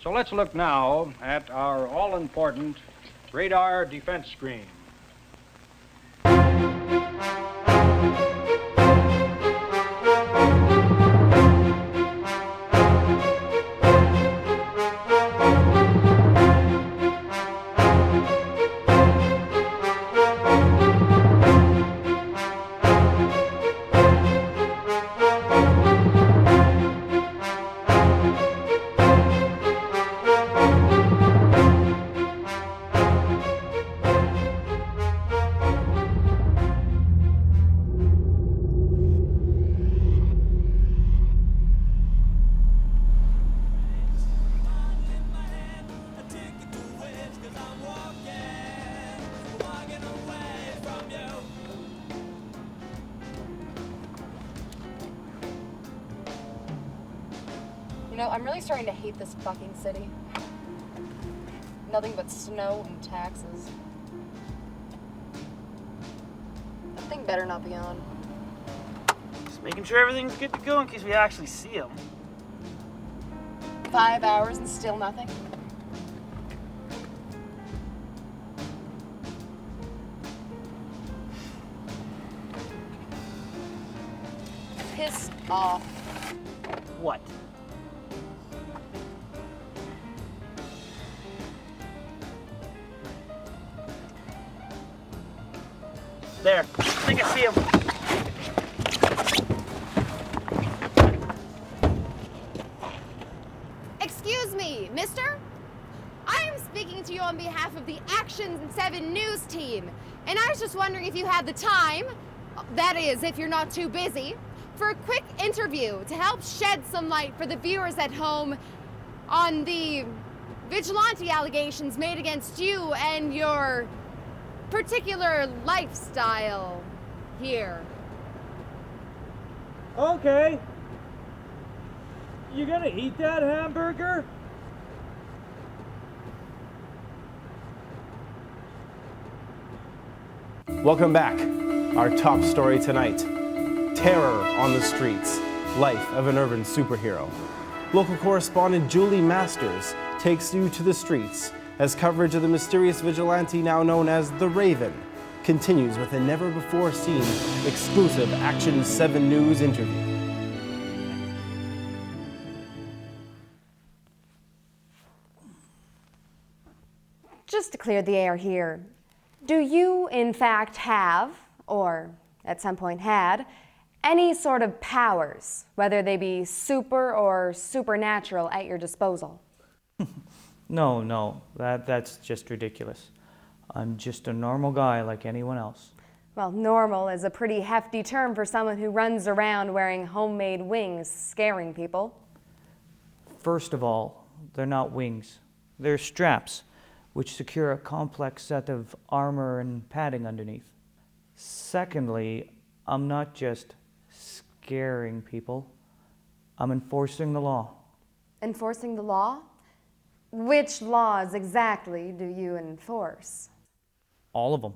So let's look now at our all-important radar defense screen. You know, I'm really starting to hate this fucking city. Nothing but snow and taxes. That thing better not be on. Just making sure everything's good to go in case we actually see him. 5 hours and still nothing? Piss off. What? There. I think I see him. Excuse me, mister? I am speaking to you on behalf of the Action 7 News team, and I was just wondering if you had the time, that is, if you're not too busy, for a quick interview to help shed some light for the viewers at home on the vigilante allegations made against you and your particular lifestyle here. Okay. You gonna eat that hamburger? Welcome back. Our top story tonight. Terror on the streets. Life of an urban superhero. Local correspondent Julie Masters takes you to the streets as coverage of the mysterious vigilante now known as the Raven continues with a never-before-seen exclusive Action 7 News interview. Just to clear the air here, do you in fact have, or at some point had, any sort of powers, whether they be super or supernatural, at your disposal? No, that's just ridiculous. I'm just a normal guy like anyone else. Well, normal is a pretty hefty term for someone who runs around wearing homemade wings, scaring people. First of all, they're not wings. They're straps, which secure a complex set of armor and padding underneath. Secondly, I'm not just scaring people. I'm enforcing the law. Enforcing the law? Which laws exactly do you enforce? All of them.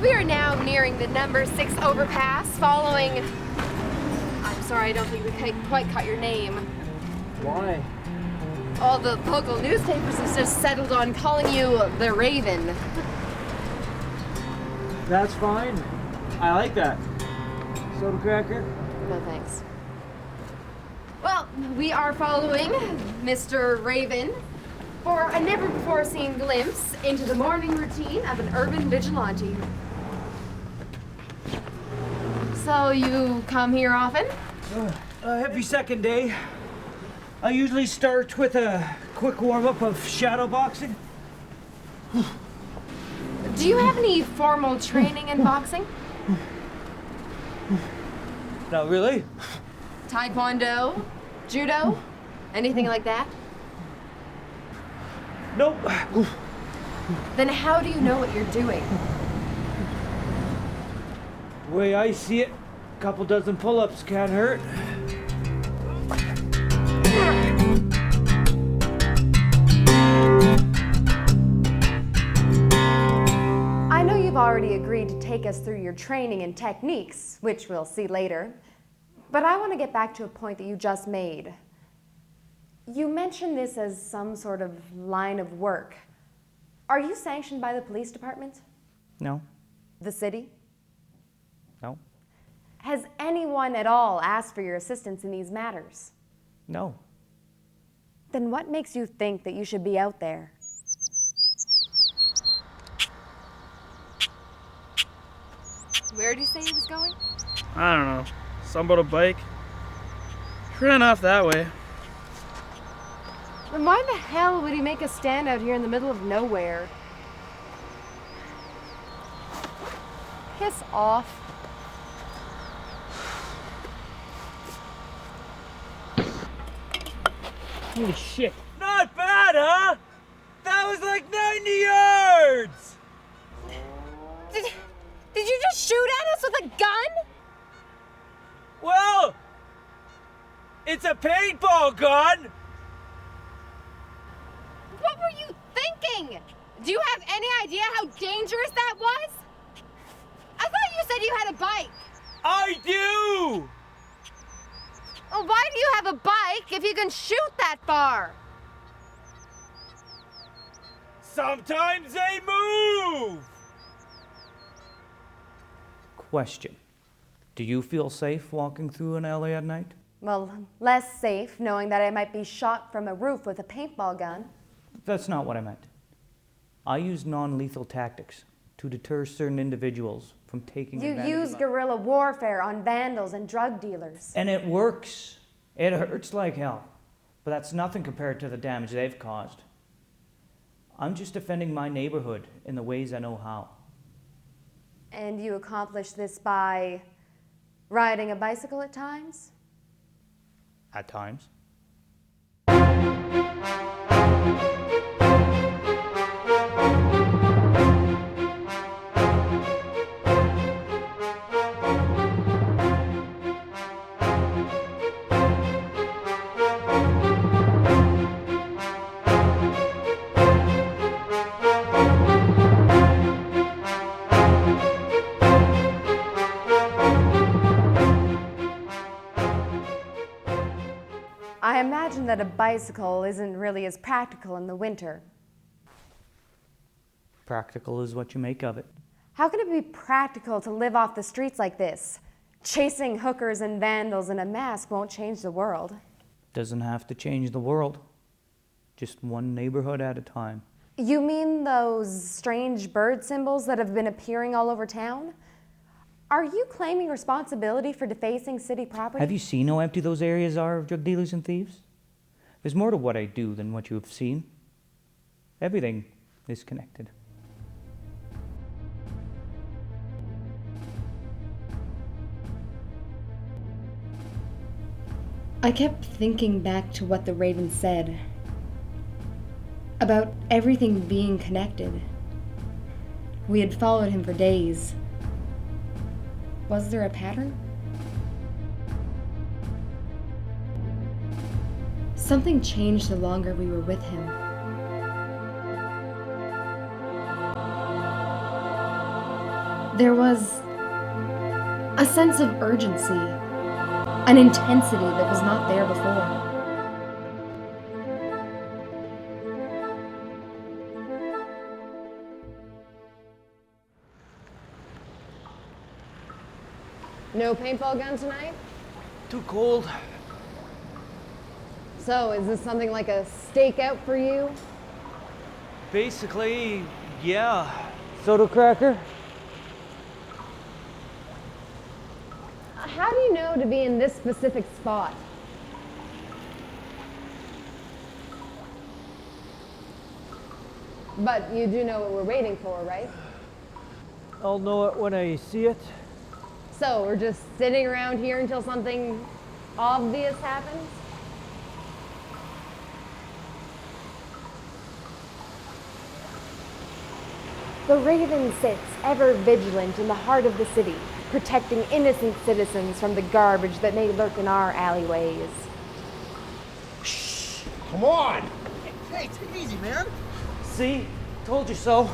We are now nearing the number 6 overpass following... I'm sorry, I don't think we quite caught your name. Why? All the local newspapers have just settled on calling you the Raven. That's fine. I like that. Soda cracker? No thanks. Well, we are following Mr. Raven for a never-before-seen glimpse into the morning routine of an urban vigilante. So you come here often? Every second day. I usually start with a quick warm-up of shadow boxing. Do you have any formal training in boxing? Not really. Taekwondo? Judo? Anything like that? Nope. Then how do you know what you're doing? The way I see it, a couple dozen pull-ups can't hurt. already agreed to take us through your training and techniques, which we'll see later. But I want to get back to a point that you just made. You mentioned this as some sort of line of work. Are you sanctioned by the police department? No, The city? no, Has anyone at all asked for your assistance in these matters? no. Then what makes you think that you should be out there? Where did you say he was going? I don't know. Some about a bike. He ran off that way. Then why the hell would he make us stand out here in the middle of nowhere? Piss off. Holy shit. Not bad, huh? That was like 90 yards! Did you just shoot at us with a gun? Well, it's a paintball gun! What were you thinking? Do you have any idea how dangerous that was? I thought you said you had a bike. I do! Well, why do you have a bike if you can shoot that far? Sometimes they move! Question. Do you feel safe walking through an alley at night? Well, less safe knowing that I might be shot from a roof with a paintball gun. That's not what I meant. I use non-lethal tactics to deter certain individuals from taking You advantage use of guerrilla warfare on vandals and drug dealers. And it works. It hurts like hell. But that's nothing compared to the damage they've caused. I'm just defending my neighborhood in the ways I know how. And you accomplish this by riding a bicycle at times? At times. I imagine that a bicycle isn't really as practical in the winter. Practical is what you make of it. How can it be practical to live off the streets like this? Chasing hookers and vandals in a mask won't change the world. Doesn't have to change the world. Just one neighborhood at a time. You mean those strange bird symbols that have been appearing all over town? Are you claiming responsibility for defacing city property? Have you seen how empty those areas are of drug dealers and thieves? There's more to what I do than what you have seen. Everything is connected. I kept thinking back to what the Raven said about everything being connected. We had followed him for days. Was there a pattern? Something changed the longer we were with him. There was a sense of urgency, an intensity that was not there before. No paintball gun tonight? Too cold. So, is this something like a stakeout for you? Basically, yeah. Soda cracker? How do you know to be in this specific spot? But you do know what we're waiting for, right? I'll know it when I see it. So, we're just sitting around here until something obvious happens? The Raven sits ever vigilant in the heart of the city, protecting innocent citizens from the garbage that may lurk in our alleyways. Come on! Hey, take it easy, man. See? Told you so.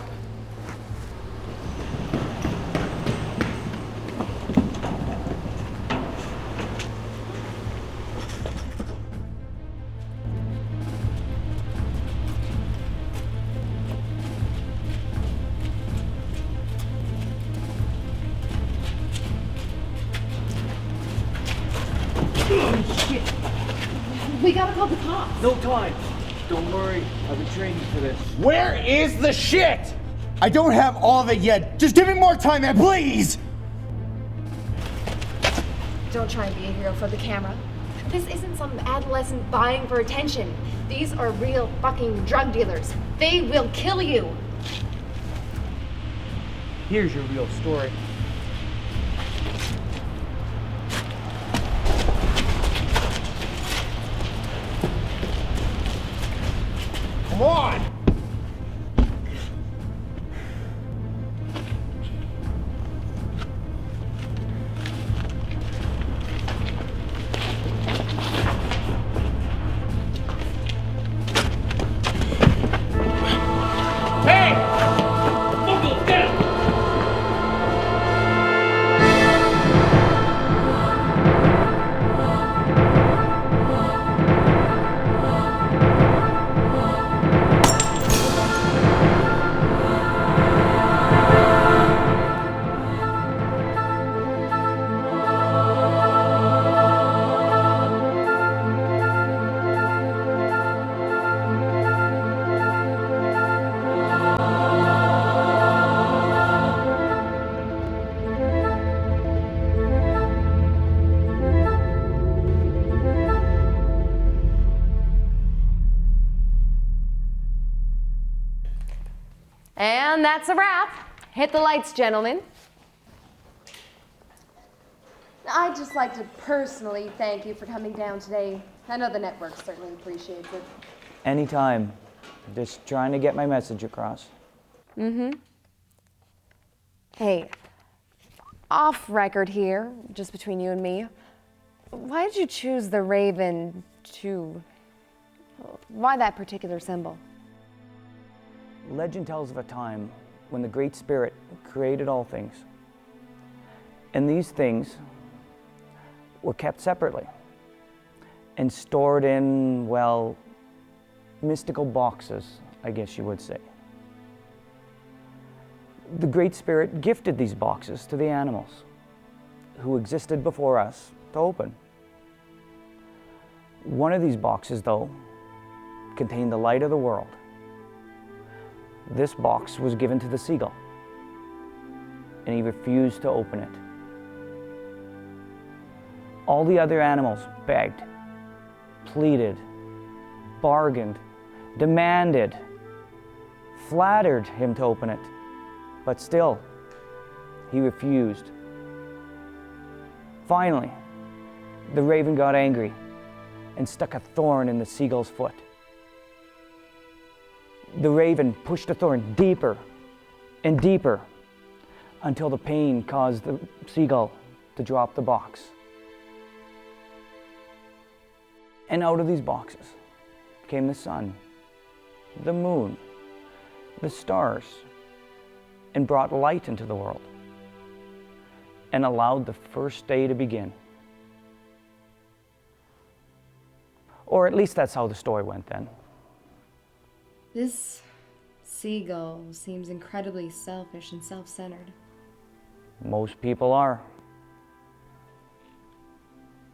No time. Don't worry, I've been training for this. Where is the shit? I don't have all of it yet. Just give me more time, man, please! Don't try and be a hero for the camera. This isn't some adolescent vying for attention. These are real fucking drug dealers. They will kill you. Here's your real story. Come on! And that's a wrap. Hit the lights, gentlemen. I'd just like to personally thank you for coming down today. I know the network certainly appreciates it. Anytime. Just trying to get my message across. Hey, off record here, just between you and me, why did you choose the raven to... Why that particular symbol? Legend tells of a time when the Great Spirit created all things. And these things were kept separately and stored in, well, mystical boxes, I guess you would say. The Great Spirit gifted these boxes to the animals who existed before us to open. One of these boxes, though, contained the light of the world. This box was given to the seagull, and he refused to open it. All the other animals begged, pleaded, bargained, demanded, flattered him to open it, but still, he refused. Finally, the raven got angry and stuck a thorn in the seagull's foot. The raven pushed the thorn deeper and deeper until the pain caused the seagull to drop the box. And out of these boxes came the sun, the moon, the stars, and brought light into the world and allowed the first day to begin. Or at least that's how the story went then. This seagull seems incredibly selfish and self-centered. Most people are.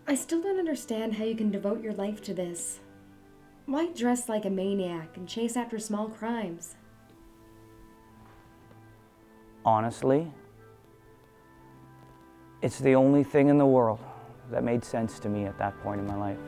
I still don't understand how you can devote your life to this. Why dress like a maniac and chase after small crimes? Honestly, it's the only thing in the world that made sense to me at that point in my life.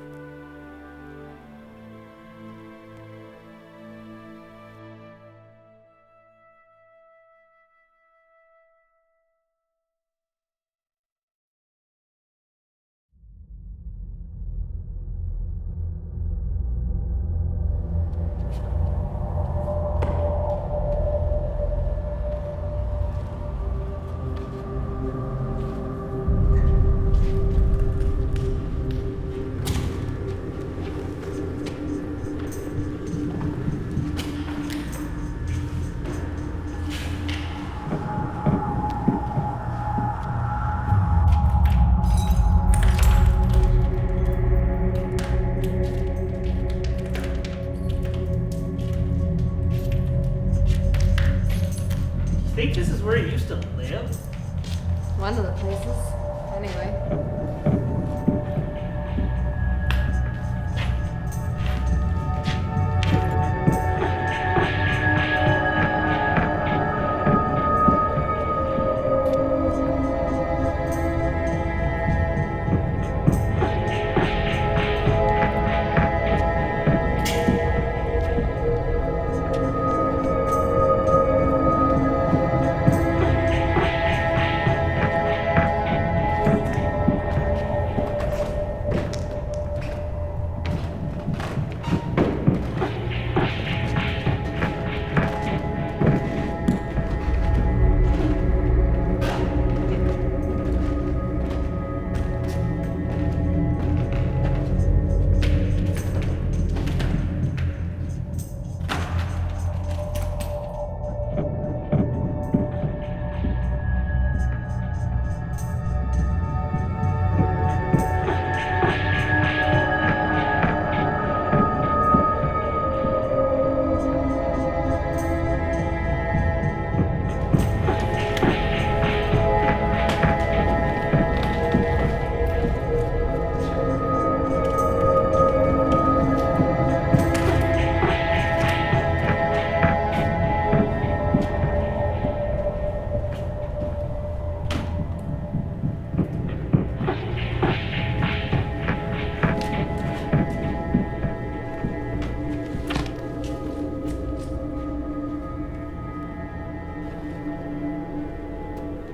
Think this is where he used to live? One of the places, anyway.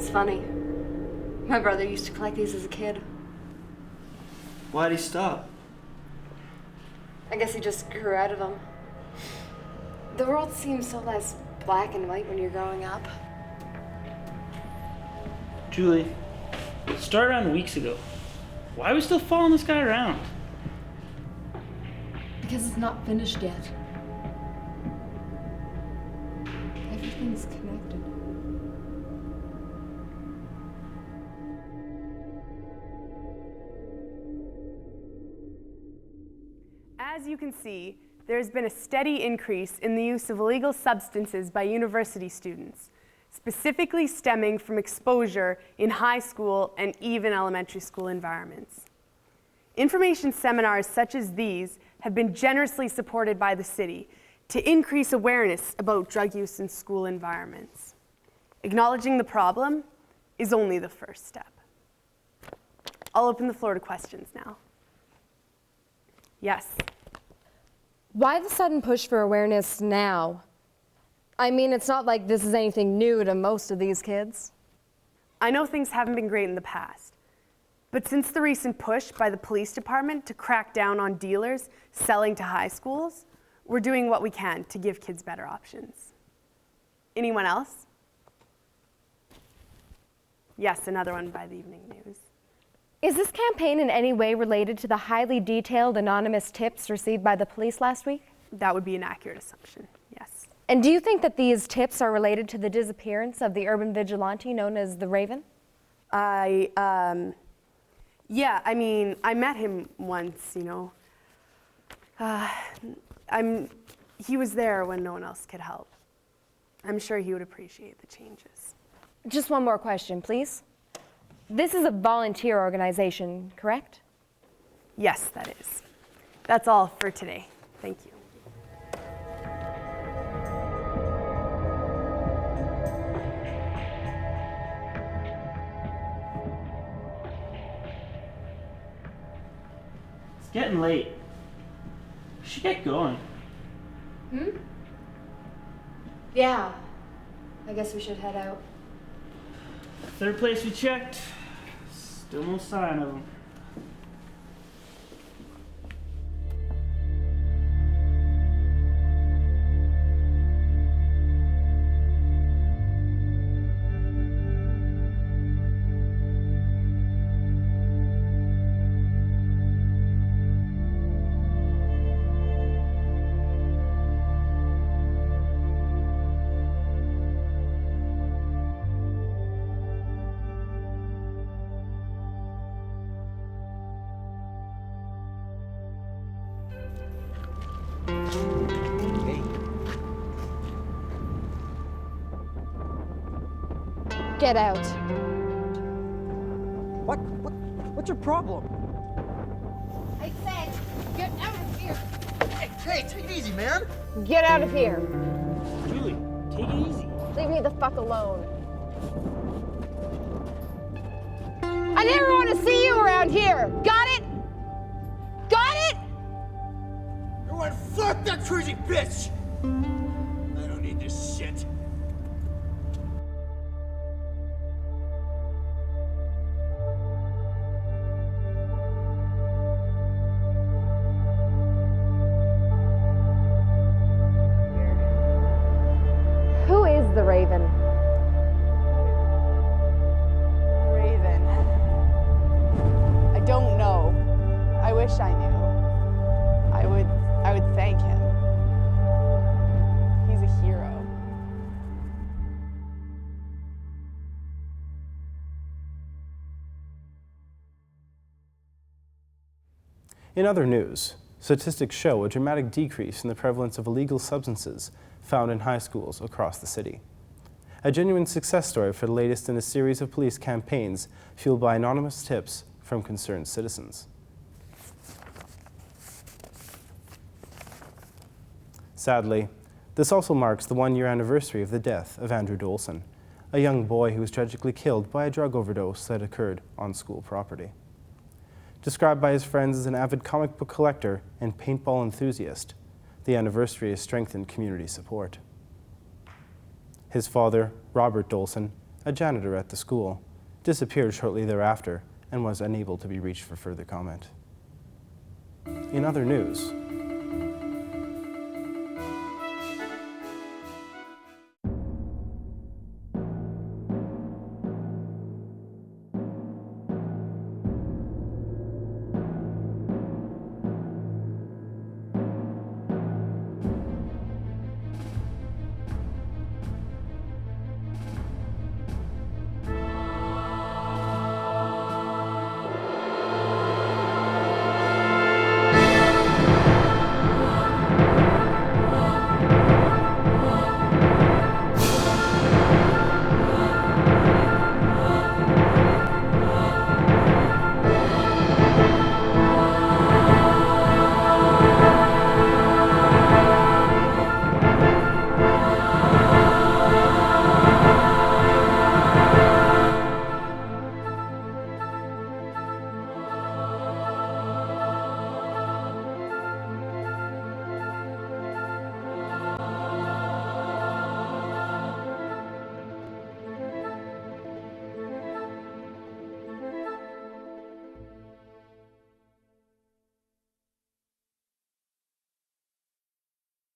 It's funny. My brother used to collect these as a kid. Why'd he stop? I guess he just grew out of them. The world seems so less black and white when you're growing up. Julie, it started around weeks ago. Why are we still following this guy around? Because it's not finished yet. Everything's connected. As you can see, there's been a steady increase in the use of illegal substances by university students, specifically stemming from exposure in high school and even elementary school environments. Information seminars such as these have been generously supported by the city to increase awareness about drug use in school environments. Acknowledging the problem is only the first step. I'll open the floor to questions now. Yes. Why the sudden push for awareness now? I mean, it's not like this is anything new to most of these kids. I know things haven't been great in the past, but since the recent push by the police department to crack down on dealers selling to high schools, we're doing what we can to give kids better options. Anyone else? Yes, another one by the Evening News. Is this campaign in any way related to the highly detailed anonymous tips received by the police last week? That would be an accurate assumption, yes. And do you think that these tips are related to the disappearance of the urban vigilante known as the Raven? Yeah, I mean, I met him once, you know. He was there when no one else could help. I'm sure he would appreciate the changes. Just one more question, please. This is a volunteer organization, correct? Yes, that is. That's all for today. Thank you. It's getting late. We should get going. Yeah. I guess we should head out. Third place we checked. Still no sign of him. Get out. What's your problem? I said, get out of here. Hey, take it easy, man. Get out of here. Julie, take it easy. Leave me the fuck alone. I never want to see you around here. Got it? Got it? Everyone, fuck that crazy bitch! I don't need this shit. Who is the Raven? Raven. I don't know. I wish I knew. I would thank him. He's a hero. In other news, statistics show a dramatic decrease in the prevalence of illegal substances found in high schools across the city. A genuine success story for the latest in a series of police campaigns fueled by anonymous tips from concerned citizens. Sadly, this also marks the one-year anniversary of the death of Andrew Dolson, a young boy who was tragically killed by a drug overdose that occurred on school property. Described by his friends as an avid comic book collector and paintball enthusiast, the anniversary has strengthened community support. His father, Robert Dolson, a janitor at the school, disappeared shortly thereafter and was unable to be reached for further comment. In other news,